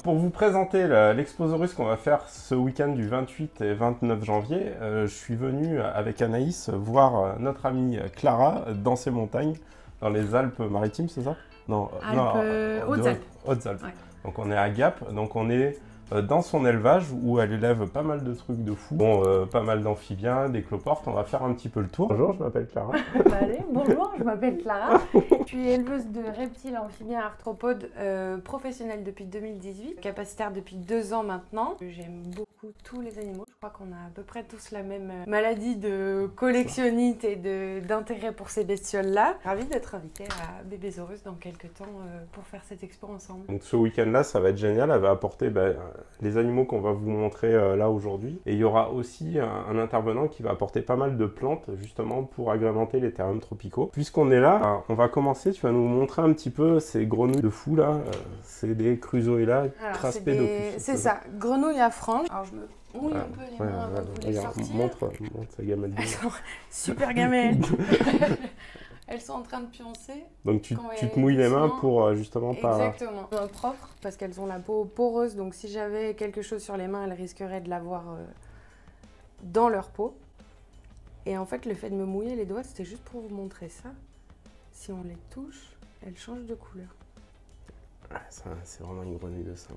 pour vous présenter l'Exposaurus qu'on va faire ce week-end du 28 et 29 janvier, je suis venu avec Anaïs voir notre amie Clara dans ces montagnes, dans les Alpes-Maritimes, c'est ça? Non, Hautes-Alpes. Hautes-Alpes. Ouais. Donc on est à Gap, donc on est dans son élevage où elle élève pas mal de trucs de fou. Bon, pas mal d'amphibiens, des cloportes, on va faire un petit peu le tour. Bonjour, je m'appelle Clara. Allez, bonjour, je m'appelle Clara. Je suis éleveuse de reptiles, amphibiens, arthropodes professionnelle depuis 2018, capacitaire depuis 2 ans maintenant. J'aime beaucoup tous les animaux. Je crois qu'on a à peu près tous la même maladie de collectionnite et d'intérêt pour ces bestioles-là. Ravie d'être invitée à Bébésaurus dans quelques temps pour faire cette expo ensemble. Donc ce week-end-là, ça va être génial. Elle va apporter les animaux qu'on va vous montrer là aujourd'hui. Et il y aura aussi un intervenant qui va apporter pas mal de plantes justement pour agrémenter les terrariums tropicaux. Puisqu'on est là, on va commencer. Tu vas nous montrer un petit peu ces grenouilles de fou là. C'est des Crusoila Craspedopus. C'est ça, grenouilles à franges. Alors je me mouille un peu les mains avant de vous les sortir. Montre sa gamelle. Super gamelle. Elles sont en train de pioncer. Donc tu te mouilles les mains pour justement pas... Exactement. Propre, parce qu'elles ont la peau poreuse, donc si j'avais quelque chose sur les mains, elles risqueraient de l'avoir dans leur peau. Et en fait, le fait de me mouiller les doigts, c'était juste pour vous montrer ça. Si on les touche, elles changent de couleur. Ah, c'est vraiment une grenouille de sang.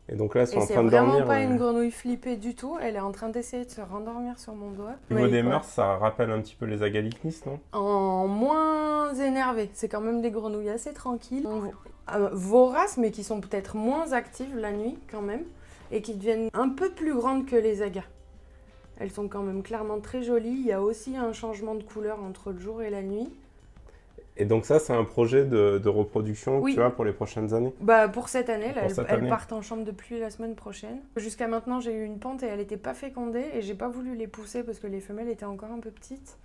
Et donc là, elles sont en train de dormir. C'est vraiment pas une grenouille flippée du tout. Elle est en train d'essayer de se rendormir sur mon doigt. Au niveau des mœurs, ça rappelle un petit peu les agalicnis, non? En moins énervé. C'est quand même des grenouilles assez tranquilles. Voraces, mais qui sont peut-être moins actives la nuit quand même. Et qui deviennent un peu plus grandes que les agas. Elles sont quand même clairement très jolies. Il y a aussi un changement de couleur entre le jour et la nuit. Et donc ça, c'est un projet de reproduction que tu as pour les prochaines années? Bah pour cette année, là, elles partent en chambre de pluie la semaine prochaine. Jusqu'à maintenant, j'ai eu une pente et elle n'était pas fécondée et j'ai pas voulu les pousser parce que les femelles étaient encore un peu petites.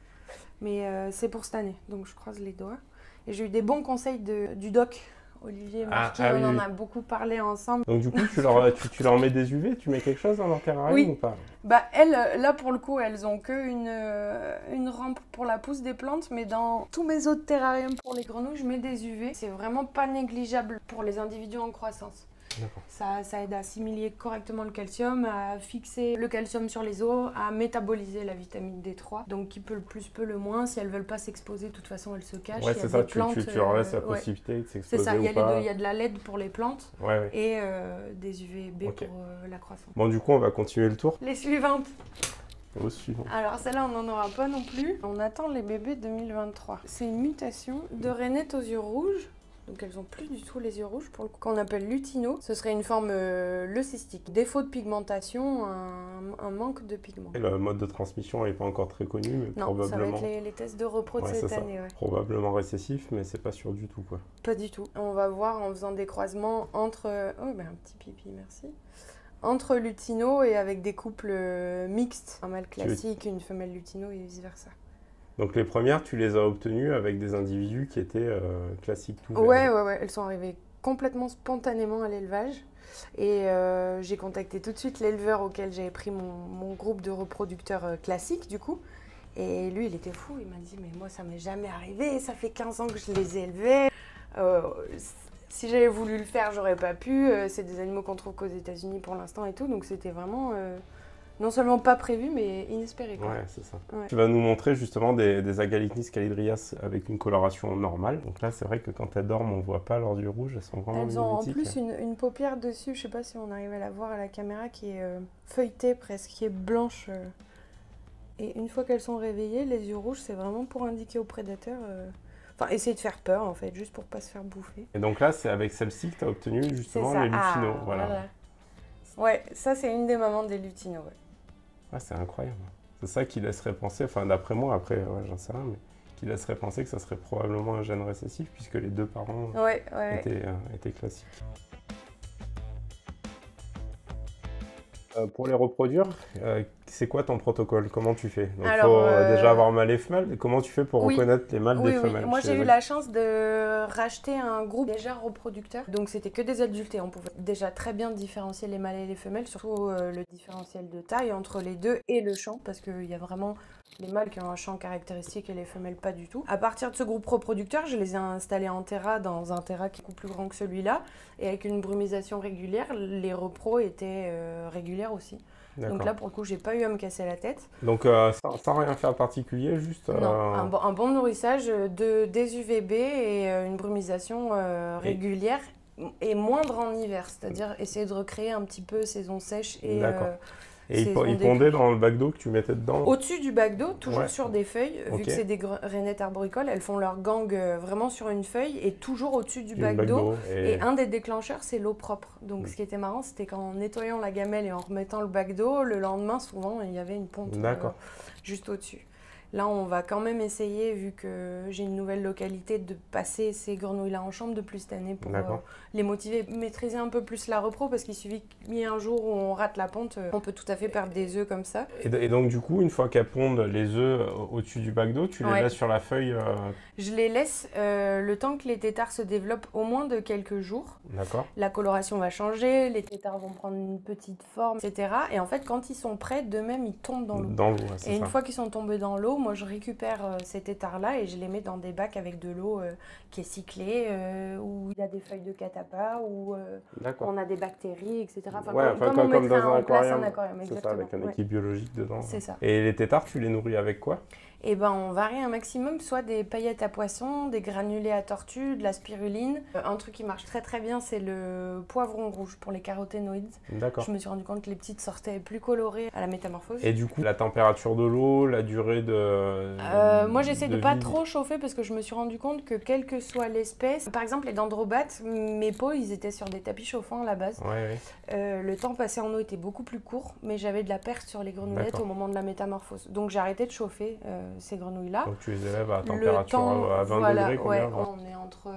Mais c'est pour cette année, donc je croise les doigts. Et j'ai eu des bons conseils du doc Olivier Marquis, on en a beaucoup parlé ensemble. Donc du coup, tu leur mets des UV, tu mets quelque chose dans leur terrarium ou pas? Bah elles, là pour le coup, elles ont que une rampe pour la pousse des plantes, mais dans tous mes autres terrariums pour les grenouilles, je mets des UV. C'est vraiment pas négligeable pour les individus en croissance. Ça aide à assimiler correctement le calcium, à fixer le calcium sur les os, à métaboliser la vitamine D3. Donc qui peut le plus, peut le moins. Si elles veulent pas s'exposer, de toute façon elles se cachent. Ouais, c'est ça, tu leur laisses la possibilité de s'exposer. C'est ça, il y a de la LED pour les plantes et des UVB pour la croissance. Bon, du coup, on va continuer le tour. Les suivantes. Au suivant. Alors celle-là, on n'en aura pas non plus. On attend les bébés 2023. C'est une mutation de rainettes aux yeux rouges. Donc elles n'ont plus du tout les yeux rouges, pour le coup, qu'on appelle lutino. Ce serait une forme leucistique. Défaut de pigmentation, un manque de pigment. Et le mode de transmission n'est pas encore très connu, mais non, probablement... ça va être les tests de repro de cette année. Ouais. Probablement récessif, mais c'est pas sûr du tout, quoi. Pas du tout. On va voir en faisant des croisements entre... Oh, ben un petit pipi, merci. Entre lutino et avec des couples mixtes. Un mâle classique, une femelle lutino et vice-versa. Donc les premières, tu les as obtenues avec des individus qui étaient classiques tout verts. Ouais, elles sont arrivées complètement spontanément à l'élevage. Et j'ai contacté tout de suite l'éleveur auquel j'avais pris mon groupe de reproducteurs classiques du coup. Et lui, il était fou, il m'a dit « mais moi ça m'est jamais arrivé, ça fait 15 ans que je les ai élevés. Si j'avais voulu le faire, j'aurais pas pu. C'est des animaux qu'on trouve qu'aux États-Unis pour l'instant et tout. » Donc c'était vraiment... non seulement pas prévu, mais inespéré. Quoi. Ouais, c'est ça. Ouais. Tu vas nous montrer justement des Agalicnis calidrias avec une coloration normale. Donc là, c'est vrai que quand elles dorment, on ne voit pas leurs yeux rouges. Elles sont vraiment Elles ont en plus une paupière dessus, je ne sais pas si on arrive à la voir à la caméra, qui est feuilletée presque, qui est blanche. Et une fois qu'elles sont réveillées, les yeux rouges, c'est vraiment pour indiquer aux prédateurs... Enfin, essayer de faire peur, en fait, juste pour ne pas se faire bouffer. Et donc là, c'est avec celle-ci que tu as obtenu justement les lutinos. Voilà. Ouais, ça, c'est une des mamans des lutinos, ouais. Ah, c'est incroyable. C'est ça qui laisserait penser, enfin d'après moi, après j'en sais rien, mais qui laisserait penser que ça serait probablement un gène récessif puisque les deux parents étaient classiques. Pour les reproduire, c'est quoi ton protocole? Comment tu fais? Donc, il Alors, faut déjà avoir mâle et femelle. Comment tu fais pour oui. reconnaître les mâles des femelles? Moi, chez j'ai les eu ânes? la chance de racheter un groupe déjà reproducteur. Donc, c'était que des adultes et on pouvait déjà très bien différencier les mâles et les femelles, surtout le différentiel de taille entre les deux et le champ, parce qu'il y a vraiment les mâles qui ont un champ caractéristique et les femelles pas du tout. À partir de ce groupe reproducteur, je les ai installés en terra, dans un terra qui est beaucoup plus grand que celui-là, et avec une brumisation régulière, les repros étaient régulières aussi. Donc là, pour le coup, j'ai pas eu à me casser la tête. Donc, sans rien faire de particulier, juste... Non, un bon nourrissage, des UVB et une brumisation régulière et moindre en hiver, c'est-à-dire essayer de recréer un petit peu saison sèche et Et saison ils des pondaient pluies. dans le bac d'eau que tu mettais dedans? Au-dessus du bac d'eau, toujours Ouais. sur des feuilles, vu Ok. que c'est des rainettes arboricoles, elles font leur gang vraiment sur une feuille et toujours au-dessus du Du bac d'eau. Et Et un des déclencheurs, c'est l'eau propre. Donc ce qui était marrant, c'était qu'en nettoyant la gamelle et en remettant le bac d'eau, le lendemain, souvent, il y avait une ponte D'accord. juste au-dessus. Là, on va quand même essayer, vu que j'ai une nouvelle localité, de passer ces grenouilles-là en chambre de plus cette année pour les motiver, maîtriser un peu plus la repro, parce qu'il suffit qu'il y ait un jour où on rate la ponte, on peut tout à fait perdre des œufs comme ça. Et donc, du coup, une fois qu'elles pondent les œufs au-dessus du bac d'eau, tu les Ouais. laisses sur la feuille? Je les laisse le temps que les têtards se développent au moins de quelques jours. D'accord. La coloration va changer, les têtards vont prendre une petite forme, etc. Et en fait, quand ils sont prêts, d'eux-mêmes, ils tombent dans l'eau. Dans l'eau, ouais, c'est Et ça. une fois qu'ils sont tombés dans l'eau, moi je récupère ces têtards-là et je les mets dans des bacs avec de l'eau qui est cyclée, où il y a des feuilles de catapa, où D'accord. on a des bactéries, etc. Enfin, Ouais, comme on comme mettrait dans un en place aquarium. un aquarium, C'est ça, exactement. avec une Ouais. équipe biologique dedans. C'est ça. Et les têtards, tu les nourris avec quoi? Et ben on varie un maximum, soit des paillettes à poisson, des granulés à tortue, de la spiruline. Un truc qui marche très très bien, c'est le poivron rouge pour les caroténoïdes. D'accord. Je me suis rendu compte que les petites sortaient plus colorées à la métamorphose. Et du coup, la température de l'eau, la durée Moi j'essaie de pas vie. trop chauffer parce que je me suis rendu compte que quelle que soit l'espèce, par exemple les dendrobates, mes pots ils étaient sur des tapis chauffants à la base. Ouais. Le temps passé en eau était beaucoup plus court, mais j'avais de la perte sur les grenouillettes D'accord. au moment de la métamorphose. Donc j'ai arrêté de chauffer ces grenouilles-là. Donc tu les élèves à Le température temps, à 20 voilà, degrés, combien? ouais, on est entre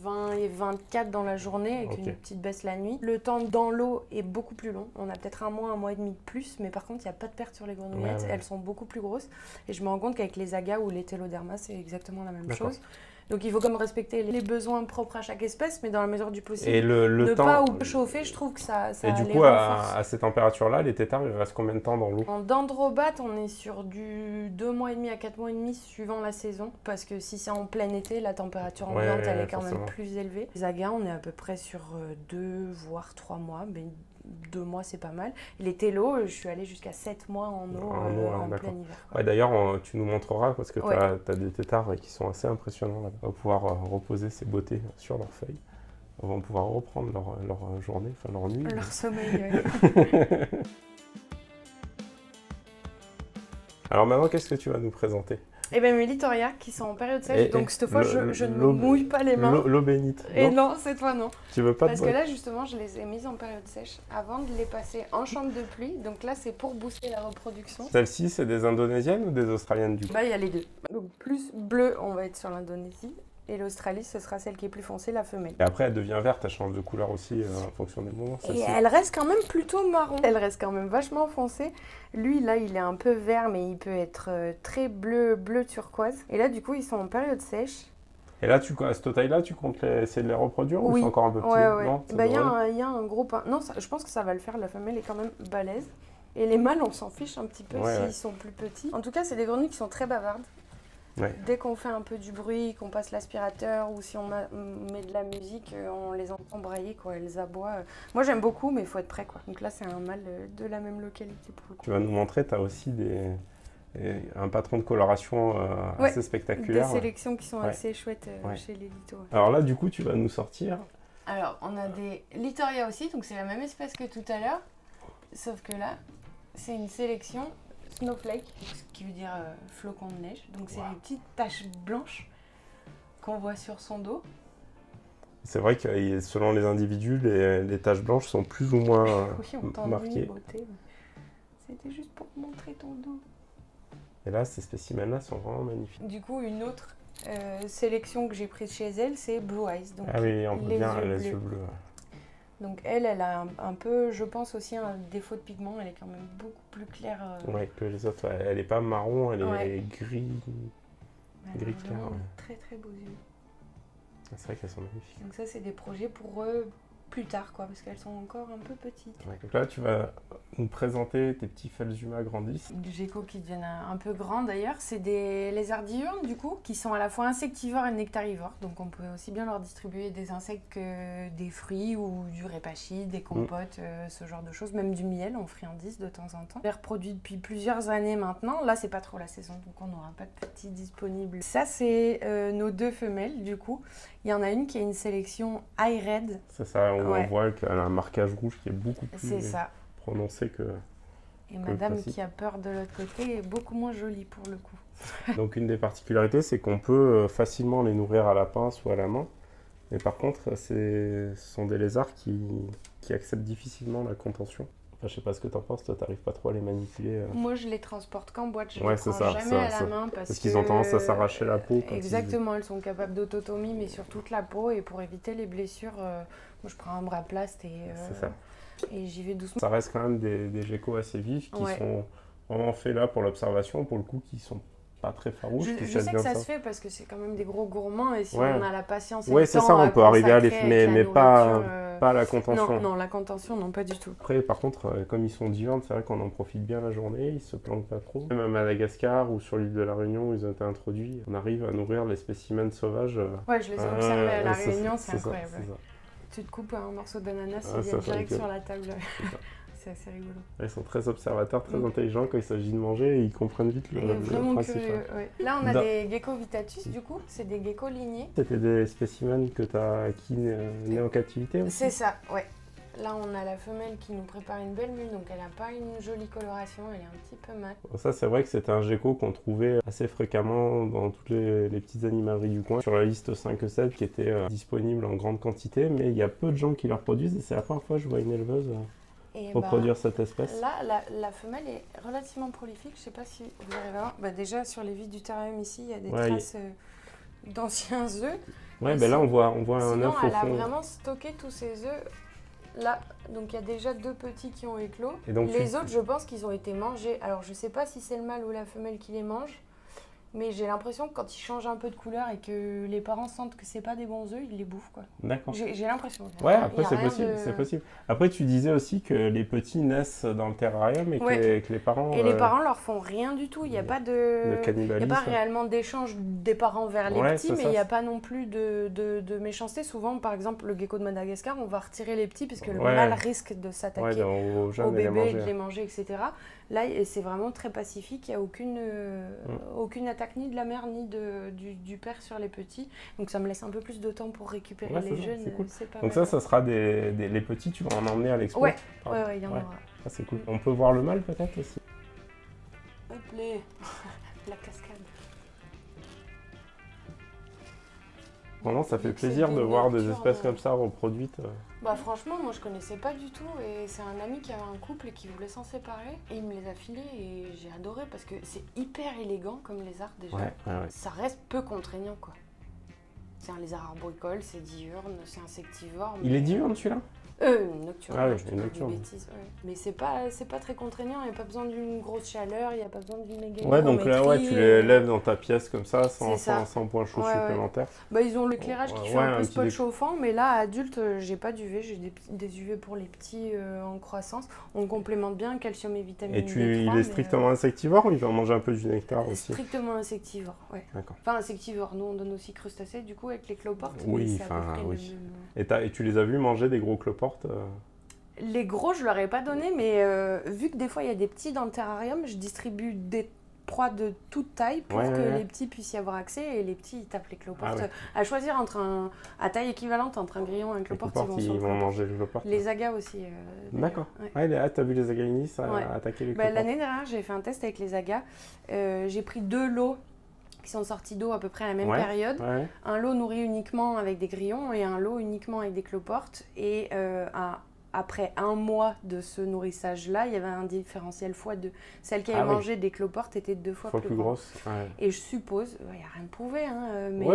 20 et 24 dans la journée avec Ok. une petite baisse la nuit. Le temps dans l'eau est beaucoup plus long. On a peut-être un mois et demi de plus, mais par contre, il n'y a pas de perte sur les grenouillettes. Ouais. Elles sont beaucoup plus grosses. Et je me rends compte qu'avec les agas ou les télodermas, c'est exactement la même D'accord. chose. Donc il faut comme respecter les besoins propres à chaque espèce, mais dans la mesure du possible. Et le ne temps... pas ou chauffer, je trouve que ça Et du les coup, renforce. à ces températures-là, les têtards, ils restent combien de temps dans l'eau? En dendrobate, on est sur du 2 mois et demi à 4 mois et demi suivant la saison. Parce que si c'est en plein été, la température ambiante, elle est quand même plus élevée. Les agas, on est à peu près sur 2 voire 3 mois. Mais 2 mois, c'est pas mal. Et les télos, je suis allée jusqu'à 7 mois en eau en plein hiver. Ouais, d'ailleurs, tu nous montreras parce que tu Ouais. as des têtards qui sont assez impressionnants. Là. On va pouvoir reposer ces beautés sur leurs feuilles. On va pouvoir reprendre leur journée, enfin leur nuit. Leur sommeil, ouais. Alors maintenant, qu'est-ce que tu vas nous présenter? Et bien mes Litoria qui sont en période sèche, donc cette fois je ne me mouille pas les mains. L'eau bénite. Et non, cette fois non. Tu veux pas Parce que là justement je les ai mises en période sèche avant de les passer en chambre de pluie. Donc là c'est pour booster la reproduction. Celles-ci, c'est des Indonésiennes ou des Australiennes du coup? Bah il y a les deux. Donc plus bleu on va être sur l'Indonésie. Et l'Australie, ce sera celle qui est plus foncée, la femelle. Et après, elle devient verte, elle change de couleur aussi en fonction des moments. Et elle reste quand même plutôt marron. Elle reste quand même vachement foncée. Lui, là, il est un peu vert, mais il peut être très bleu turquoise. Et là, du coup, ils sont en période sèche. Et là, à cette taille-là, tu comptes essayer de les reproduire ou Oui. c'est encore un peu petit? Ouais. Non, Bah, il y a un gros pain. Non, je pense que ça va le faire. La femelle est quand même balèze. Et les mâles, on s'en fiche un petit peu s'ils sont plus petits. En tout cas, c'est des grenouilles qui sont très bavardes. Ouais. Dès qu'on fait un peu du bruit, qu'on passe l'aspirateur ou si on met de la musique, on les entend brailler, quoi. Elles aboient. Moi j'aime beaucoup, mais il faut être prêt, quoi. Donc là c'est un mâle de la même localité pour le coup. Tu vas nous montrer, tu as aussi un patron de coloration assez spectaculaire. Des sélections qui sont assez chouettes chez les Lito. Ouais. Alors là du coup tu vas nous sortir. Alors on a des Litoria aussi, donc c'est la même espèce que tout à l'heure, sauf que là c'est une sélection snowflake, ce qui veut dire flocon de neige. Donc c'est des petites taches blanches qu'on voit sur son dos. C'est vrai que selon les individus, les taches blanches sont plus ou moins marquées. Beauté. C'était juste pour montrer ton dos. Et là, ces spécimens-là sont vraiment magnifiques. Du coup, une autre sélection que j'ai prise chez elle, c'est Blue Eyes. Donc ah oui, on voit bien les bleus. yeux bleus. Donc elle a un peu, je pense aussi, un défaut de pigment. Elle est quand même beaucoup plus claire. Ouais, que les autres. Elle est pas marron, elle Ouais. est gris. Elle Gris a clair, vraiment ouais. très très beaux yeux. C'est vrai qu'elles sont magnifiques. Donc ça, c'est des projets pour eux plus tard, quoi, parce qu'elles sont encore un peu petites. Ouais. Donc là, tu vas nous présenter tes petits Phelsuma grandis. Des geckos qui deviennent un peu grands d'ailleurs. C'est des lézards diurnes du coup, qui sont à la fois insectivores et nectarivores. Donc on peut aussi bien leur distribuer des insectes que des fruits ou du répachi, des compotes, ce genre de choses. Même du miel, on friandise de temps en temps. On les reproduit depuis plusieurs années maintenant. Là, c'est pas trop la saison, donc on n'aura pas de petits disponibles. Ça, c'est nos 2 femelles du coup. Il y en a une qui a une sélection high red. C'est ça, on Ouais. voit qu'elle a un marquage rouge qui est beaucoup plus C'est ça. prononcé que... Et madame qui a peur de l'autre côté est beaucoup moins jolie pour le coup. Donc une des particularités, c'est qu'on peut facilement les nourrir à la pince ou à la main. Mais par contre, ce sont des lézards qui acceptent difficilement la contention. Enfin, je sais pas ce que t'en penses, toi t'arrives pas trop à les manipuler. Moi je les transporte qu'en boîte, je Ouais, les c'est prends ça, jamais ça, à la ça. main parce qu'ils ont tendance à s'arracher la peau. Quand Exactement, elles sont capables d'autotomie mais sur toute la peau et pour éviter les blessures, moi je prends un bras plast C'est ça. et j'y vais doucement. Ça reste quand même des geckos assez vifs qui Ouais. sont vraiment faits là pour l'observation, pour le coup, qui sont pas très farouches. Je sais que ça se fait parce que c'est quand même des gros gourmands et si Ouais. on a la patience et Ouais, le c'est temps ça, on à peut arriver à les consacrer avec mais la pas nourriture, à la contention. Non, la contention, non, pas du tout. Après, par contre, comme ils sont diurnes, c'est vrai qu'on en profite bien la journée, ils se planquent pas trop. Même à Madagascar ou sur l'île de la Réunion où ils ont été introduits, on arrive à nourrir les spécimens sauvages. Ouais, je les ai observés à la c'est Réunion, ça, c'est incroyable. c'est ça. Tu te coupes un morceau d'ananas, Ah, il ça vient fait direct que- sur la table. C'est assez rigolo. Ils sont très observateurs, très Mm. intelligents quand il s'agit de manger et ils comprennent vite le Vraiment principe. curieux. Ouais. Là, on a Da- des geckos vitatus, du coup, c'est des geckos lignés. C'était des spécimens que tu as acquis nés en captivité aussi? C'est ça, ouais. Là, on a la femelle qui nous prépare une belle mule, donc elle n'a pas une jolie coloration, elle est un petit peu mate. Bon, ça, c'est vrai que c'était un gecko qu'on trouvait assez fréquemment dans toutes les petites animaleries du coin, sur la liste 5-7 qui était disponible en grande quantité, mais il y a peu de gens qui la reproduisent et c'est la première fois que je vois une éleveuse Et reproduire cette espèce. là, la femelle est relativement prolifique, je sais pas si vous arrivez à voir. Bah, déjà, sur les vides du terrarium ici, il y a des Ouais, traces d'anciens œufs. Ouais, Et ben là on voit un Sinon, œuf au elle a fond. vraiment stocké tous ces œufs là. Donc il y a déjà 2 petits qui ont éclos. Et donc, Les autres, je pense qu'ils ont été mangés. Alors je sais pas si c'est le mâle ou la femelle qui les mange, mais j'ai l'impression que quand ils changent un peu de couleur et que les parents sentent que c'est pas des bons œufs, ils les bouffent quoi. D'accord. J'ai l'impression. Ouais, Il y après a c'est rien possible, de- c'est possible. Après tu disais aussi que les petits naissent dans le terrarium et que, Ouais. que les parents... Et les parents leur font rien du tout. Il n'y a pas de de. Il n'y a cannibalisme. pas réellement d'échange des parents vers les Ouais, petits, c'est mais ça. il n'y a pas non plus de méchanceté. Souvent, par exemple, le gecko de Madagascar, on va retirer les petits parce que le Ouais. mâle risque de Ouais, s'attaquer aux jeunes au et les bébé, de manger. les manger, etc. Là, c'est vraiment très pacifique. Il n'y a aucune attaque ni de la mère ni du père sur les petits. Donc ça me laisse un peu plus de temps pour récupérer Ouais, les c'est ça, jeunes. c'est cool. C'est pas Donc mal. ça sera les petits, tu vas en emmener à l'expo. Ouais, Ah, ouais, il y en ouais. aura. Ah, c'est cool. On peut voir le mâle peut-être aussi. Hop les... la cascade. Vraiment, ça fait Vu que c'est plaisir des de voir des nocturnes, espèces comme ça reproduites. Bah franchement, moi je connaissais pas du tout et c'est un ami qui avait un couple et qui voulait s'en séparer et il me les a filés et j'ai adoré parce que c'est hyper élégant comme lézard déjà. Ouais. Ça reste peu contraignant quoi. C'est un lézard arboricole, c'est diurne, c'est insectivore. Il est diurne celui-là? Nocturne. Ah oui, je te il est dis des nocturne. bêtises, ouais. Mais c'est pas très contraignant, il n'y a pas besoin d'une grosse chaleur, il n'y a pas besoin d'une méga Ouais, donc là, ouais, tu les lèves dans ta pièce comme ça, C'est ça. sans point chaud Ouais, ouais. supplémentaire. Bah, ils ont l'éclairage qui Ouais, fait un un peu petit spot dé- chauffant, mais là, adulte, j'ai pas d'UV, j'ai des UV pour les petits en croissance. On complémente bien calcium et vitamine Et D3. il est mais, strictement insectivore ou il va manger un peu du nectar aussi? strictement insectivore, ouais. D'accord. Enfin, insectivore, nous on donne aussi crustacés, du coup, avec les cloportes. Oui, mais c'est à peu enfin, près oui. le même. Et tu les as vus manger des gros cloportes Les gros, je leur ai pas donné, mais vu que des fois il y a des petits dans le terrarium, je distribue des proies de toute taille pour que les petits puissent y avoir accès et les petits ils tapent les cloportes. Ah ouais. À choisir à taille équivalente entre un grillon et un Les cloporte, cloportes, sur ils le vont cloporte. manger les cloportes. Les agas aussi. D'accord. Ouais. Ouais, t'as vu les againis Ouais. attaquer les Bah, cloportes? l'année dernière, j'ai fait un test avec les agas. J'ai pris 2 lots qui sont sortis d'eau à peu près à la même période. Ouais. Un lot nourri uniquement avec des grillons et un lot uniquement avec des cloportes. Et à après un mois de ce nourrissage-là, il y avait un différentiel x2. Celle qui avait mangé des cloportes était 2 fois plus grosse. Ouais. Et je suppose, il n'y a rien de prouvé, hein, mais,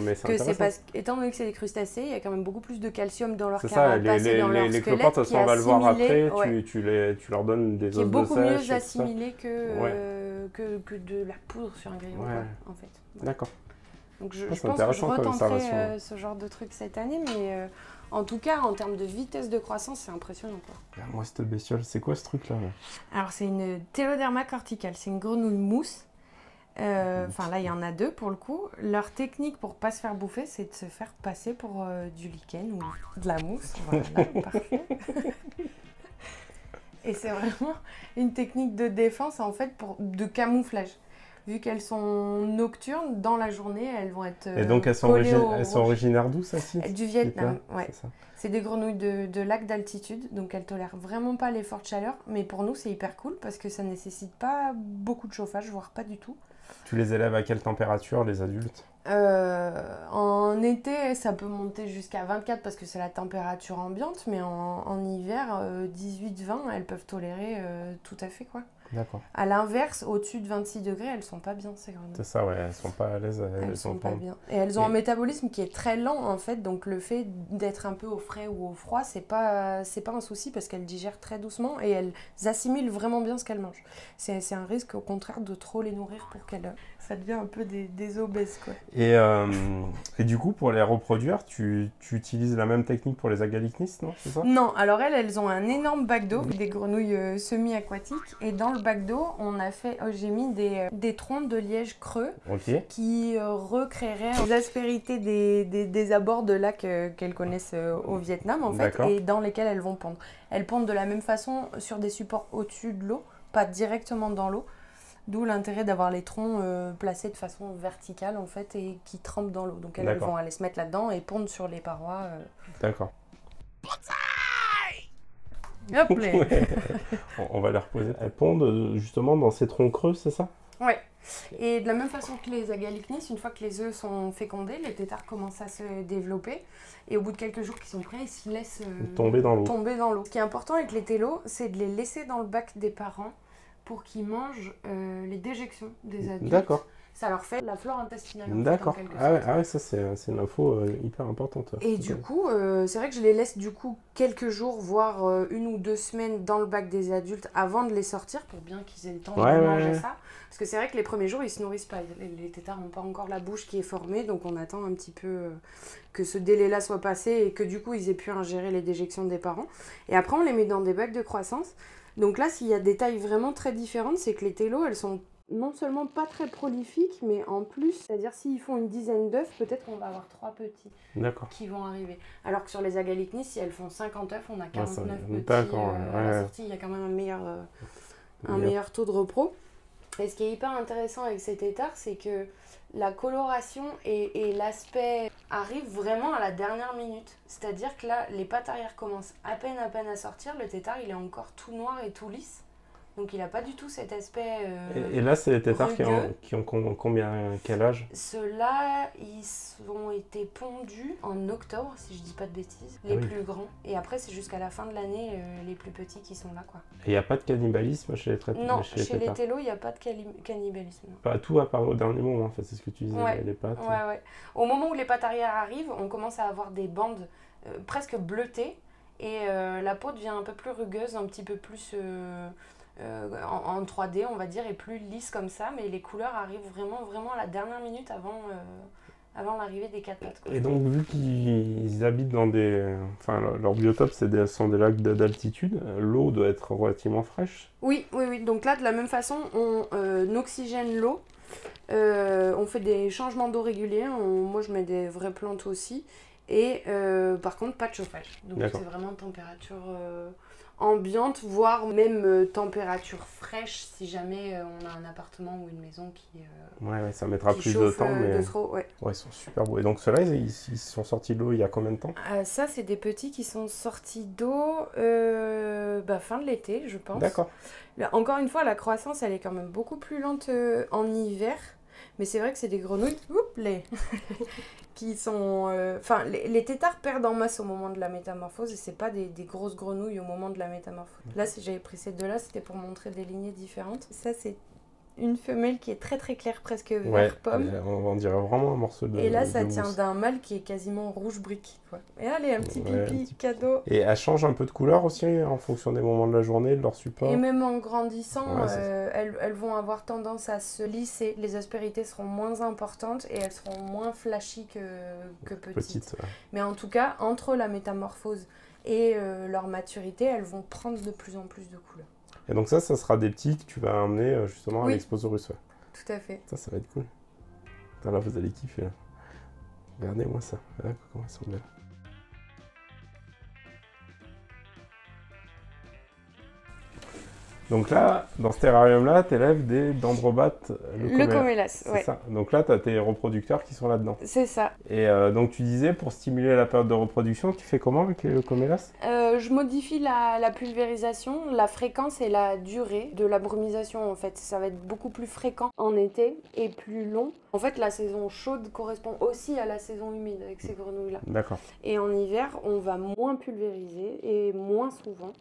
mais que c'est parce étant donné que c'est des crustacés, il y a quand même beaucoup plus de calcium dans leur carapace et dans leur squelette. Les cloportes, ça, on va le voir après, tu leur donnes des os de sèche. Qui est beaucoup mieux assimilé que de la poudre sur un grillon, quoi, en fait. D'accord. Donc je pense que je retenterai ce genre de truc cette année, mais en tout cas, en termes de vitesse de croissance, c'est impressionnant, quoi. Moi, cette bestiole, c'est quoi ce truc-là Alors, c'est une Teloderma corticale, c'est une grenouille mousse. Enfin, là, il y en a 2 pour le coup. Leur technique pour pas se faire bouffer, c'est de se faire passer pour du lichen ou de la mousse. Voilà, parfait. Et c'est vraiment une technique de défense, en fait, de camouflage. Vu qu'elles sont nocturnes, dans la journée, elles vont être et donc, elles sont originaires d'où, ça, ci Du Vietnam, ouais. C'est des grenouilles de lac d'altitude, donc elles tolèrent vraiment pas les fortes chaleurs. Mais pour nous, c'est hyper cool parce que ça nécessite pas beaucoup de chauffage, voire pas du tout. Tu les élèves à quelle température, les adultes? En été, ça peut monter jusqu'à 24 parce que c'est la température ambiante, mais en hiver, 18-20, elles peuvent tolérer tout à fait, quoi. D'accord. À l'inverse, au-dessus de 26 degrés, elles sont pas bien, ces grenouilles. C'est ça, ouais, elles sont pas à l'aise. Elles sont pas bien. Et elles ont un métabolisme qui est très lent, en fait, donc le fait d'être un peu au frais ou au froid, c'est pas un souci parce qu'elles digèrent très doucement et elles assimilent vraiment bien ce qu'elles mangent. C'est un risque, au contraire, de trop les nourrir pour qu'elles... Ça devient un peu des obèses, quoi. Et du coup, pour les reproduire, tu utilises la même technique pour les agalicnis, non? C'est ça? Non, alors elles ont un énorme bac d'eau, des grenouilles semi-aquatiques. Et dans le bac d'eau, j'ai mis des troncs de liège creux qui recréeraient les aspérités des abords de lacs qu'elles connaissent au Vietnam, en fait, et dans lesquels elles vont pondre. Elles pondent de la même façon sur des supports au-dessus de l'eau, pas directement dans l'eau. D'où l'intérêt d'avoir les troncs placés de façon verticale, en fait, et qui trempent dans l'eau. Donc elles vont aller se mettre là-dedans et pondre sur les parois. D'accord. Hop là. On va les reposer. Elles pondent justement dans ces troncs creux, c'est ça? Ouais. Et de la même façon que les agalicnis, une fois que les œufs sont fécondés, les têtards commencent à se développer. Et au bout de quelques jours qu'ils sont prêts, ils se laissent tomber dans l'eau. Ce qui est important avec les télos, c'est de les laisser dans le bac des parents pour qu'ils mangent les déjections des adultes. D'accord. Ça leur fait la flore intestinale. D'accord. Ah ouais, ça c'est une info hyper importante. Et du coup, c'est vrai que je les laisse du coup quelques jours, voire 1 ou 2 semaines dans le bac des adultes avant de les sortir pour bien qu'ils aient le temps de manger ça. Parce que c'est vrai que les premiers jours, ils se nourrissent pas. Les têtards n'ont pas encore la bouche qui est formée, donc on attend un petit peu que ce délai-là soit passé et que du coup, ils aient pu ingérer les déjections des parents. Et après, on les met dans des bacs de croissance. Donc là, s'il y a des tailles vraiment très différentes, c'est que les télos, elles sont non seulement pas très prolifiques, mais en plus, c'est-à-dire s'ils font une dizaine d'œufs, peut-être qu'on va avoir 3 petits qui vont arriver. Alors que sur les agalicnis, si elles font 50 œufs, on a 49 petits. À la sortie, il y a quand même un meilleur taux de repro. Et ce qui est hyper intéressant avec ces têtards, c'est que la coloration et l'aspect arrivent vraiment à la dernière minute. C'est-à-dire que là, les pattes arrière commencent à peine à sortir. Le tétard, il est encore tout noir et tout lisse. Donc il n'a pas du tout cet aspect et là, c'est les têtards qui ont quel âge? Ceux-là, ils ont été pondus en octobre, si je dis pas de bêtises, les plus grands. Et après, c'est jusqu'à la fin de l'année, les plus petits qui sont là, quoi. Et il n'y a pas de cannibalisme chez les têtards? Non, chez les télos, il n'y a pas de cannibalisme. Non. Pas tout à part au dernier moment, en fait, c'est ce que tu disais, les pattes. Ouais. Au moment où les pattes arrière arrivent, on commence à avoir des bandes presque bleutées. Et la peau devient un peu plus rugueuse, un petit peu plus... en 3D, on va dire, et plus lisse comme ça, mais les couleurs arrivent vraiment à la dernière minute avant l'arrivée des 4 pattes. Et donc, vu qu'ils habitent dans leur biotope, sont des lacs d'altitude, l'eau doit être relativement fraîche? Oui. Donc là, de la même façon, on oxygène l'eau, on fait des changements d'eau réguliers, moi je mets des vraies plantes aussi, et par contre, pas de chauffage. Donc c'est vraiment température... ambiante, voire même température fraîche si jamais on a un appartement ou une maison qui ça mettra plus de temps, mais de trop, ils sont super beaux. Et donc ceux-là, ils sont sortis de l'eau il y a combien de temps? Ça, c'est des petits qui sont sortis d'eau fin de l'été, je pense. D'accord. Là, encore une fois, la croissance, elle est quand même beaucoup plus lente en hiver. Mais c'est vrai que c'est des grenouilles, qui sont... Enfin, les têtards perdent en masse au moment de la métamorphose et c'est pas des grosses grenouilles au moment de la métamorphose. Là, si j'avais pris ces deux-là, c'était pour montrer des lignées différentes. Ça, c'est une femelle qui est très très claire, presque vert pomme. On dirait vraiment un morceau de Et là, ça de tient mousse. d'un mâle qui est quasiment rouge brique. Quoi. Et allez, un petit pipi cadeau. Et elles changent un peu de couleur aussi en fonction des moments de la journée, de leur support. Et même en grandissant, Ouais, elles vont avoir tendance à se lisser. Les aspérités seront moins importantes et elles seront moins flashy que petites. Ouais. Mais en tout cas, entre la métamorphose et leur maturité, elles vont prendre de plus en plus de couleurs. Et donc ça sera des petits que tu vas amener justement à l'Exposaurus. Ouais. Tout à fait. Ça va être cool. Putain, là, vous allez kiffer. Là. Regardez-moi ça. Voilà comment ils sont bien. Donc là, dans ce terrarium-là, tu élèves des dendrobates leucomélas. C'est ça. Donc là, tu as tes reproducteurs qui sont là-dedans. C'est ça. Et donc tu disais, pour stimuler la période de reproduction, tu fais comment avec les leucomélas? Je modifie la pulvérisation, la fréquence et la durée de la brumisation en fait. Ça va être beaucoup plus fréquent en été et plus long. En fait, la saison chaude correspond aussi à la saison humide avec ces grenouilles-là. D'accord. Et en hiver, on va moins pulvériser et moins souvent.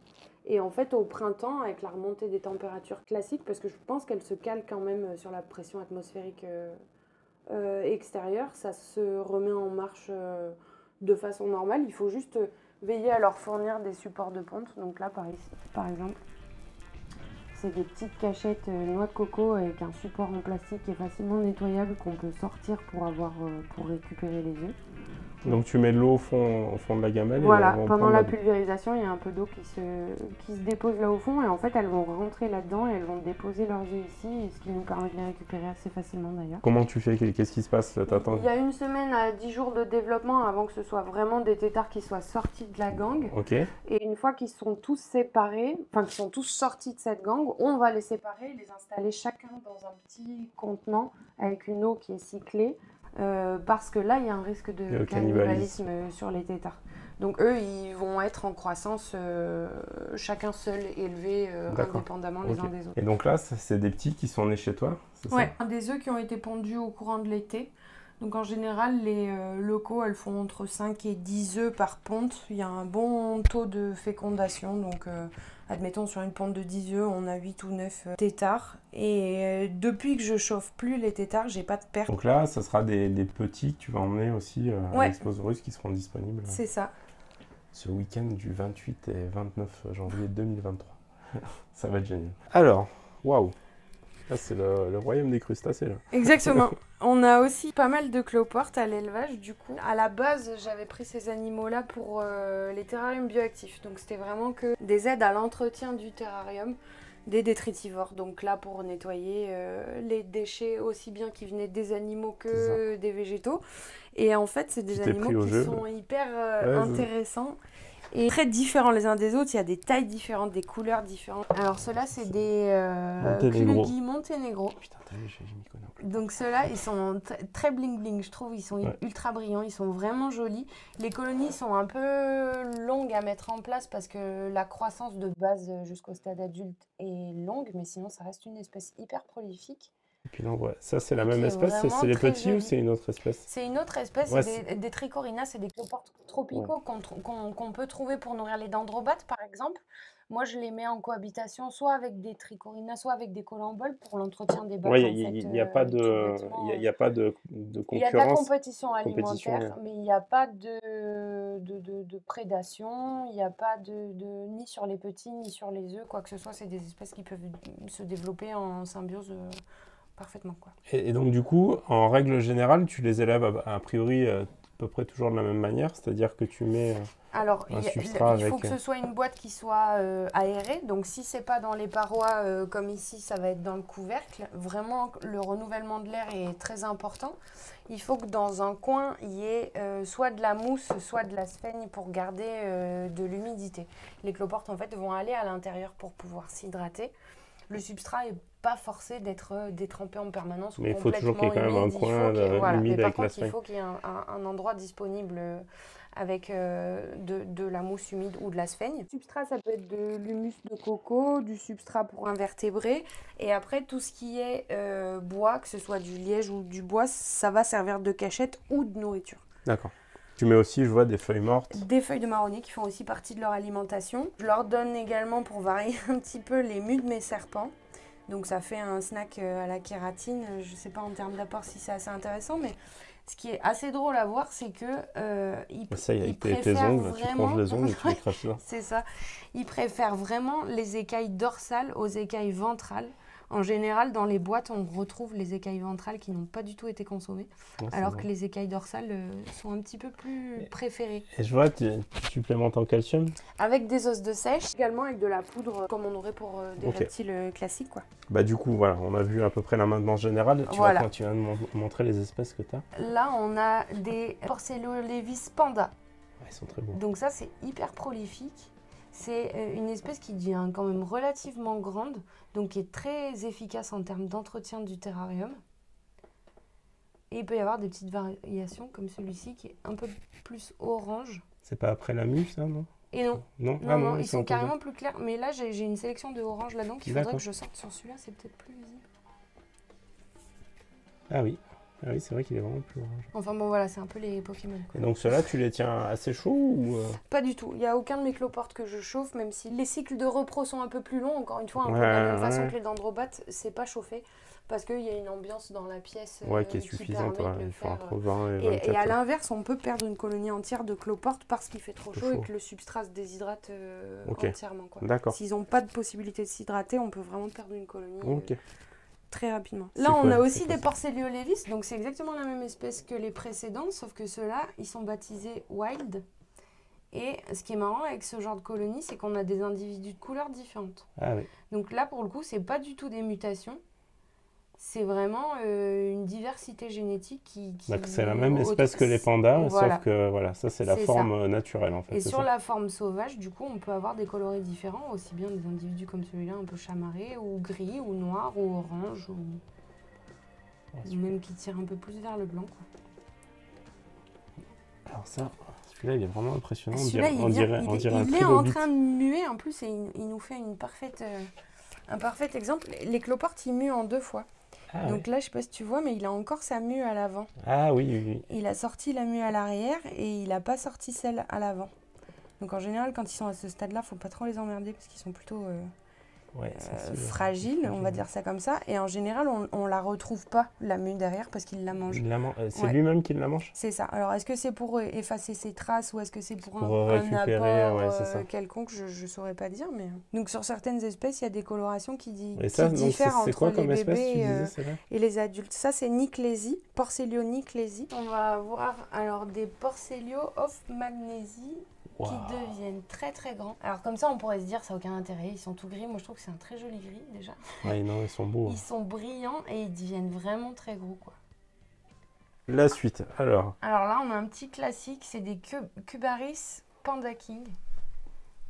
Et en fait, au printemps, avec la remontée des températures classiques, parce que je pense qu'elle se cale quand même sur la pression atmosphérique extérieure, ça se remet en marche de façon normale. Il faut juste veiller à leur fournir des supports de ponte. Donc là, par exemple, c'est des petites cachettes noix de coco avec un support en plastique qui est facilement nettoyable qu'on peut sortir pour récupérer les œufs. Donc tu mets de l'eau au fond de la gamelle. Voilà, pendant la pulvérisation, il y a un peu d'eau qui se dépose là au fond et en fait elles vont rentrer là-dedans et elles vont déposer leurs œufs ici, ce qui nous permet de les récupérer assez facilement d'ailleurs. Comment tu fais? Qu'est-ce qui se passe? Il y a une semaine à 10 jours de développement avant que ce soit vraiment des têtards qui soient sortis de la gangue. Ok. Et une fois qu'ils sont tous séparés, enfin qu'ils sont tous sortis de cette gangue, on va les séparer, les installer chacun dans un petit contenant avec une eau qui est cyclée. Parce que là, il y a un risque de cannibalisme sur les têtards. Donc eux, ils vont être en croissance, chacun seul, élevés indépendamment les uns des autres. Et donc là, c'est des petits qui sont nés chez toi, c'est ça? Des œufs qui ont été pondus au courant de l'été. Donc en général, les locaux, elles font entre 5 et 10 œufs par ponte. Il y a un bon taux de fécondation, donc admettons sur une ponte de 10 œufs, on a 8 ou 9 têtards. Et depuis que je chauffe plus les têtards, j'ai pas de perte. Donc là, ça sera des petits que tu vas emmener aussi à l'Exposaurus qui seront disponibles. C'est ça. Ce week-end du 28 et 29 janvier 2023. Ça va être génial. Alors, waouh! Là, c'est le royaume des crustacés, là. Exactement. On a aussi pas mal de cloportes à l'élevage, du coup. À la base, j'avais pris ces animaux-là pour les terrariums bioactifs. Donc, c'était vraiment que des aides à l'entretien du terrarium des détritivores. Donc là, pour nettoyer les déchets aussi bien qui venaient des animaux que des végétaux. Et en fait, c'est des animaux qui sont hyper intéressants. Et très différents les uns des autres, il y a des tailles différentes, des couleurs différentes. Alors ceux-là, c'est des Clugui Monténégro. Putain, t'as vu, je m'y connais plus. Donc ceux-là, ils sont très bling bling, je trouve. Ils sont ultra brillants, ils sont vraiment jolis. Les colonies sont un peu longues à mettre en place parce que la croissance de base jusqu'au stade adulte est longue, mais sinon ça reste une espèce hyper prolifique. Et puis là, ça c'est la même espèce, c'est les petits joli. Ou c'est une autre espèce? C'est une autre espèce, des Trichorina, c'est des cloportes tropicaux qu'on peut trouver pour nourrir les dendrobates par exemple. Moi je les mets en cohabitation soit avec des Trichorina, soit avec des colamboles pour l'entretien des bacs. Il n'y a pas de concurrence. Il y a de la compétition alimentaire, mais il n'y a pas de prédation, il n'y a pas ni sur les petits, ni sur les œufs, quoi que ce soit. C'est des espèces qui peuvent se développer en symbiose parfaitement, quoi. Et donc du coup, en règle générale, tu les élèves a priori à peu près toujours de la même manière, c'est-à-dire que tu mets un substrat il faut que ce soit une boîte qui soit aérée, donc si c'est pas dans les parois comme ici, ça va être dans le couvercle. Vraiment, le renouvellement de l'air est très important. Il faut que dans un coin, il y ait soit de la mousse, soit de la sphaigne pour garder de l'humidité. Les cloportes, en fait, vont aller à l'intérieur pour pouvoir s'hydrater. Le substrat est pas forcé d'être détrempé en permanence ou Mais il faut toujours qu'il y ait quand même humide. un coin Voilà. humide Mais par avec la contre, il sphène. faut qu'il y ait un endroit disponible avec de la mousse humide ou de la sphaigne. Le substrat, ça peut être de l'humus de coco, du substrat pour invertébrés. Et après, tout ce qui est bois, que ce soit du liège ou du bois, ça va servir de cachette ou de nourriture. D'accord. Tu mets aussi, je vois, des feuilles mortes. Des feuilles de marronnier qui font aussi partie de leur alimentation. Je leur donne également, pour varier un petit peu, les mues de mes serpents. Donc ça fait un snack à la kératine. Je ne sais pas en termes d'apport si c'est assez intéressant, mais ce qui est assez drôle à voir, c'est que Ça y est, ils avec tes préfèrent ongles, tu vraiment... tranches les ongles et tu les craches là. C'est ça. Ils préfèrent vraiment les écailles dorsales aux écailles ventrales. En général, dans les boîtes, on retrouve les écailles ventrales qui n'ont pas du tout été consommées, alors que les écailles dorsales sont un petit peu plus préférées. Et je vois, tu supplémentes en calcium? Avec des os de sèche, également avec de la poudre, comme on aurait pour des reptiles classiques, quoi. Bah du coup, voilà, on a vu à peu près la maintenance générale. Tu vas continuer à nous montrer les espèces que tu as. Là, on a des Porcelliolevis panda. Ils sont très beaux. Donc ça, c'est hyper prolifique. C'est une espèce qui devient quand même relativement grande, donc qui est très efficace en termes d'entretien du terrarium. Et il peut y avoir des petites variations comme celui-ci qui est un peu plus orange. C'est pas après la mue, ça, non? Et non. Non, ils sont carrément plus clairs. Mais là, j'ai une sélection de orange là-dedans qu'il faudrait que je sorte sur celui-là, c'est peut-être plus visible. Ah oui. Ah oui, c'est vrai qu'il est vraiment plus orange. Enfin bon, voilà, c'est un peu les Pokémon, quoi. Et donc ceux-là, tu les tiens assez chauds ou Pas du tout. Il n'y a aucun de mes cloportes que je chauffe, même si les cycles de repro sont un peu plus longs. Encore une fois, un peu de la même façon que les dendrobates, c'est pas chauffé. Parce qu'il y a une ambiance dans la pièce qui est suffisante. Permet de le Il faut faire, entre 20 et 24. Et à l'inverse, on peut perdre une colonie entière de cloportes parce qu'il fait trop chaud et que le substrat se déshydrate entièrement, quoi. D'accord. S'ils n'ont pas de possibilité de s'hydrater, on peut vraiment perdre une colonie. Très rapidement. C'est là, on quoi, a aussi des Porcelliolevis, donc c'est exactement la même espèce que les précédents, sauf que ceux-là, ils sont baptisés wild. Et ce qui est marrant avec ce genre de colonie, c'est qu'on a des individus de couleurs différentes. Ah oui. Donc là, pour le coup, c'est pas du tout des mutations. C'est vraiment une diversité génétique qui c'est la même espèce que les pandas, sauf que voilà, ça c'est la forme naturelle en fait. Et sur la forme sauvage, du coup, on peut avoir des coloris différents, aussi bien des individus comme celui-là, un peu chamarré, ou gris, ou noir, ou orange, ou même qui tire un peu plus vers le blanc, quoi. Alors ça, celui-là il est vraiment impressionnant. Celui-là, il est en train de muer en plus, et il nous fait un parfait exemple. Les cloportes, ils muent en 2 fois. Donc là, je sais pas si tu vois, mais il a encore sa mue à l'avant. Ah oui. Il a sorti la mue à l'arrière et il n'a pas sorti celle à l'avant. Donc en général, quand ils sont à ce stade-là, faut pas trop les emmerder parce qu'ils sont plutôt fragiles, on va dire ça comme ça. Et en général, on la retrouve pas, la mue derrière, parce qu'il la mange. C'est lui-même qui la mange? C'est ça. Alors, est-ce que c'est pour effacer ses traces ou est-ce que c'est pour un apport quelconque? Je saurais pas dire. Mais... Donc, sur certaines espèces, il y a des colorations qui diffèrent entre les bébés et les adultes. Ça, c'est Niclésie, Porcellio-Niclésie. On va avoir alors des Porcellio of Magnésie qui deviennent très très grands. Alors comme ça, on pourrait se dire ça n'a aucun intérêt, ils sont tout gris. Moi, je trouve que c'est un très joli gris déjà. Ouais, non, ils sont beaux. Ils sont brillants et ils deviennent vraiment très gros, quoi. La suite, alors là, on a un petit classique, c'est des Cubaris Panda King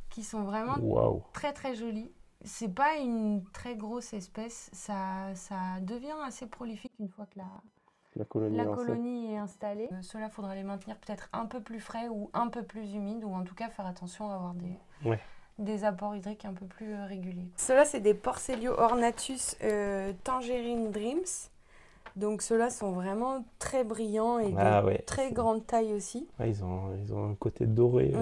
qui sont vraiment très très jolis. C'est pas une très grosse espèce, ça devient assez prolifique une fois que la colonie est installée. Ceux-là, il faudra les maintenir peut-être un peu plus frais ou un peu plus humides, ou en tout cas faire attention à avoir des apports hydriques un peu plus réguliers. Ceux-là, c'est des Porcellio ornatus Tangerine Dreams. Donc ceux-là sont vraiment très brillants et de très grande taille aussi. Ils ont un côté doré.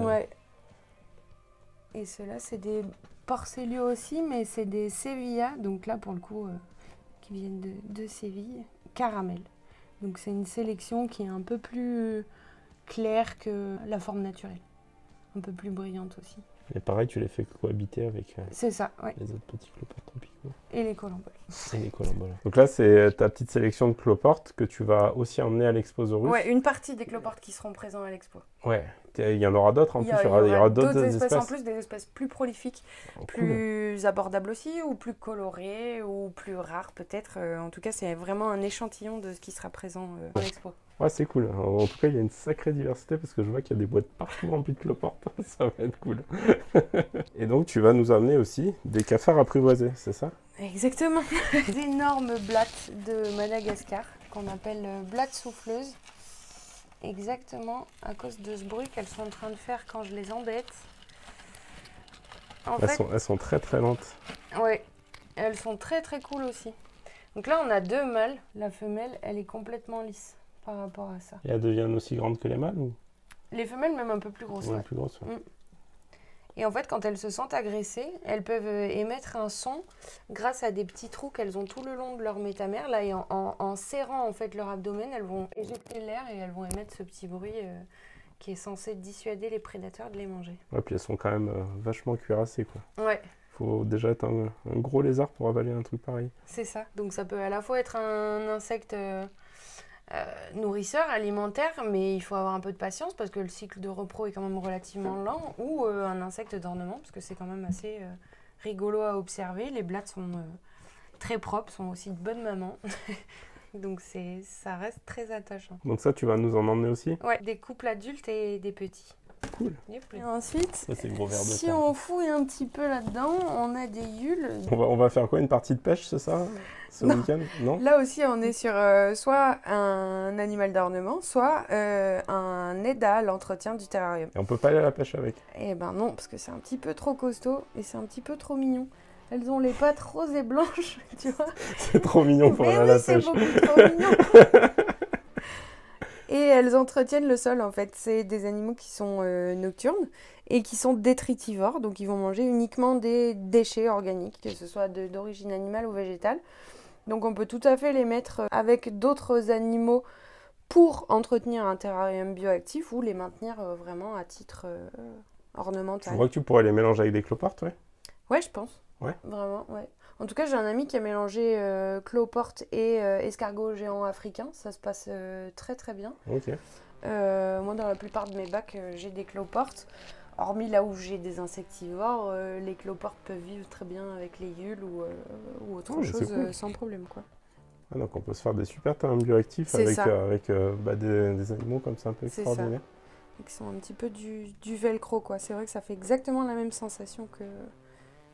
Et ceux-là, c'est des Porcellio aussi, mais c'est des Sevilla. Donc là, pour le coup, qui viennent de Séville. Caramel. Donc c'est une sélection qui est un peu plus claire que la forme naturelle. Un peu plus brillante aussi. Et pareil, tu les fais cohabiter avec c'est ça, les autres petits cloportes tropicaux. Et les colamboles. Donc là, c'est ta petite sélection de cloportes que tu vas aussi emmener à l'Exposaurus. Ouais, une partie des cloportes qui seront présents à l'expo. Ouais, il y en aura d'autres en plus. Il y aura d'autres espèces en plus, des espèces plus prolifiques, plus abordables aussi, ou plus colorées, ou plus rares peut-être. En tout cas, c'est vraiment un échantillon de ce qui sera présent à l'expo. Ouais, c'est cool. En tout cas, il y a une sacrée diversité parce que je vois qu'il y a des boîtes partout remplies de cloportes. Ça va être cool. Et donc, tu vas nous amener aussi des cafards apprivoisés, c'est ça? Exactement. D'énormes blattes de Madagascar qu'on appelle blattes souffleuses. Exactement à cause de ce bruit qu'elles sont en train de faire quand je les embête. Elles sont très très lentes. Ouais, elles sont très très cool aussi. Donc là, on a 2 mâles. La femelle, elle est complètement lisse par rapport à ça. Et elles deviennent aussi grandes que les mâles ou? Les femelles, même un peu plus grosses. Ouais, plus grosses. Ouais. Et en fait, quand elles se sentent agressées, elles peuvent émettre un son grâce à des petits trous qu'elles ont tout le long de leur métamère. Là, et en serrant en fait leur abdomen, elles vont éjecter l'air et elles vont émettre ce petit bruit qui est censé dissuader les prédateurs de les manger. Ouais, puis elles sont quand même vachement cuirassées, quoi. Ouais. Faut déjà être un gros lézard pour avaler un truc pareil. C'est ça. Donc ça peut à la fois être un insecte nourrisseur, alimentaire, mais il faut avoir un peu de patience parce que le cycle de repro est quand même relativement lent, ou un insecte d'ornement parce que c'est quand même assez rigolo à observer. Les blattes sont très propres, sont aussi de bonnes mamans. Donc ça reste très attachant. Donc ça, tu vas nous en emmener aussi? Ouais, des couples adultes et des petits. Cool. Et ensuite, Ça, c'est le gros verre de si terre. on fouille un petit peu là-dedans, on a des yules. On va faire quoi? Une partie de pêche, c'est ça? Ce week-end? Non? Là aussi, on est sur soit un animal d'ornement, soit un aide à l'entretien du terrarium. Et on peut pas aller à la pêche avec? Eh ben non, parce que c'est un petit peu trop costaud et c'est un petit peu trop mignon. Elles ont les pattes roses et blanches, tu vois. C'est trop mignon pour aller à Mais la oui, c'est pêche. beaucoup trop mignon. Et elles entretiennent le sol, en fait. C'est des animaux qui sont nocturnes et qui sont détritivores. Donc, ils vont manger uniquement des déchets organiques, que ce soit d'origine animale ou végétale. Donc, on peut tout à fait les mettre avec d'autres animaux pour entretenir un terrarium bioactif ou les maintenir vraiment à titre ornemental. Tu vois que tu pourrais les mélanger avec des cloportes, ouais? Ouais, je pense. Ouais. Vraiment, ouais. En tout cas, j'ai un ami qui a mélangé cloporte et escargot géant africain. Ça se passe très très bien. Ok. Moi, dans la plupart de mes bacs, j'ai des cloportes. Hormis là où j'ai des insectivores, les cloportes peuvent vivre très bien avec les yules ou autre chose cool. sans problème, quoi. Ah, donc on peut se faire des super terrains bioactifs avec des animaux comme ça un peu C'est extraordinaires. Et qui sont un petit peu du velcro, quoi. C'est vrai que ça fait exactement la même sensation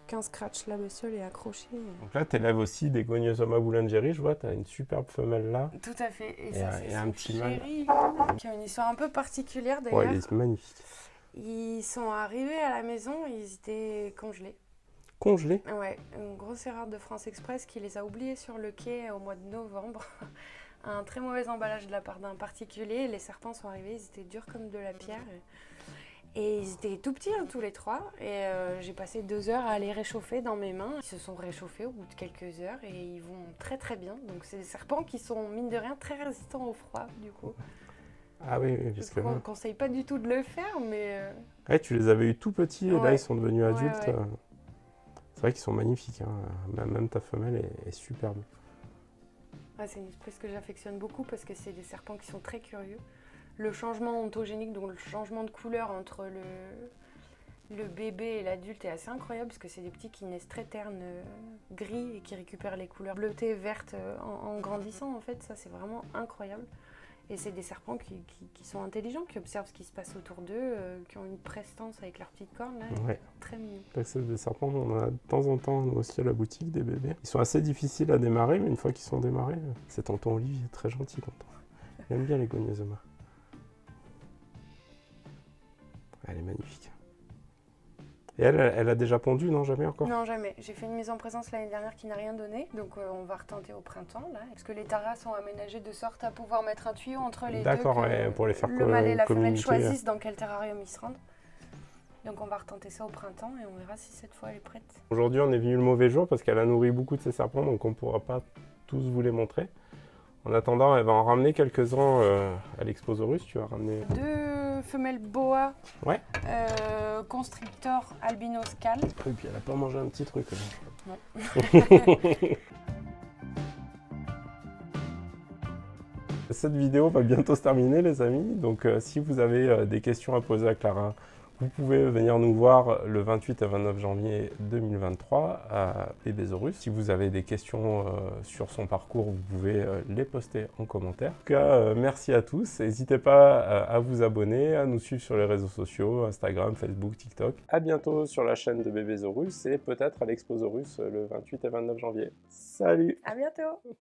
qu'un scratch. La bestiole est accrochée. Donc là, tu élèves aussi des Goniosoma boulangerie, je vois, tu as une superbe femelle là. Tout à fait. Et ça, ça, c'est c'est un son petit mâle. chéri, qui a une histoire un peu particulière d'ailleurs. Ouais, il est magnifique. Ils sont arrivés à la maison, ils étaient congelés. Congelé? Ouais, une grosse erreur de France Express qui les a oubliés sur le quai au mois de novembre. Un très mauvais emballage de la part d'un particulier. Les serpents sont arrivés, ils étaient durs comme de la pierre. Et ils étaient tout petits, tous les trois. Et j'ai passé 2 heures à les réchauffer dans mes mains. Ils se sont réchauffés au bout de quelques heures et ils vont très très bien. Donc c'est des serpents qui sont, mine de rien, très résistants au froid, du coup. Ah oui, parce que... On ne conseille pas du tout de le faire, mais... Ouais, tu les avais eu tout petits et là, Ouais. ils sont devenus adultes. Ouais. C'est vrai qu'ils sont magnifiques. Hein. Même ta femelle est superbe. Ah, c'est une espèce que j'affectionne beaucoup parce que c'est des serpents qui sont très curieux. Le changement ontogénique, donc le changement de couleur entre le bébé et l'adulte est assez incroyable parce que c'est des petits qui naissent très ternes, gris et qui récupèrent les couleurs bleutées, vertes en grandissant en fait. Ça, c'est vraiment incroyable. Et c'est des serpents qui sont intelligents, qui observent ce qui se passe autour d'eux, qui ont une prestance avec leurs petites cornes. Là, Ouais. Très mignon. C'est des serpents, on en a de temps en temps, nous aussi à la boutique, des bébés. Ils sont assez difficiles à démarrer, mais une fois qu'ils sont démarrés, c'est tonton Olivier, très gentil tonton. Il aime bien les Goniosoma. Elle est magnifique. Et elle a déjà pondu, non? Jamais encore? Non, jamais. J'ai fait une mise en présence l'année dernière qui n'a rien donné. Donc on va retenter au printemps, là. Parce que les taras sont aménagés de sorte à pouvoir mettre un tuyau entre les deux. D'accord, ouais, pour les faire le mâle et la femelle communiquer. choisissent dans quel terrarium ils se rendent. Donc on va retenter ça au printemps et on verra si cette fois elle est prête. Aujourd'hui, on est venu le mauvais jour parce qu'elle a nourri beaucoup de ses serpents, donc on ne pourra pas tous vous les montrer. En attendant, elle va en ramener quelques-uns à l'Exposaurus. Tu vas ramener... 2 femelles boa, Ouais. constrictor albinos cal. Et puis elle a pas mangé un petit truc. Non. Cette vidéo va bientôt se terminer, les amis. Donc si vous avez des questions à poser à Clara Vous pouvez venir nous voir le 28 et 29 janvier 2023 à Bébésaurus. Si vous avez des questions sur son parcours, vous pouvez les poster en commentaire. En tout cas, merci à tous. N'hésitez pas à vous abonner, à nous suivre sur les réseaux sociaux, Instagram, Facebook, TikTok. À bientôt sur la chaîne de Bébésaurus et peut-être à l'Exposaurus le 28 et 29 janvier. Salut! À bientôt!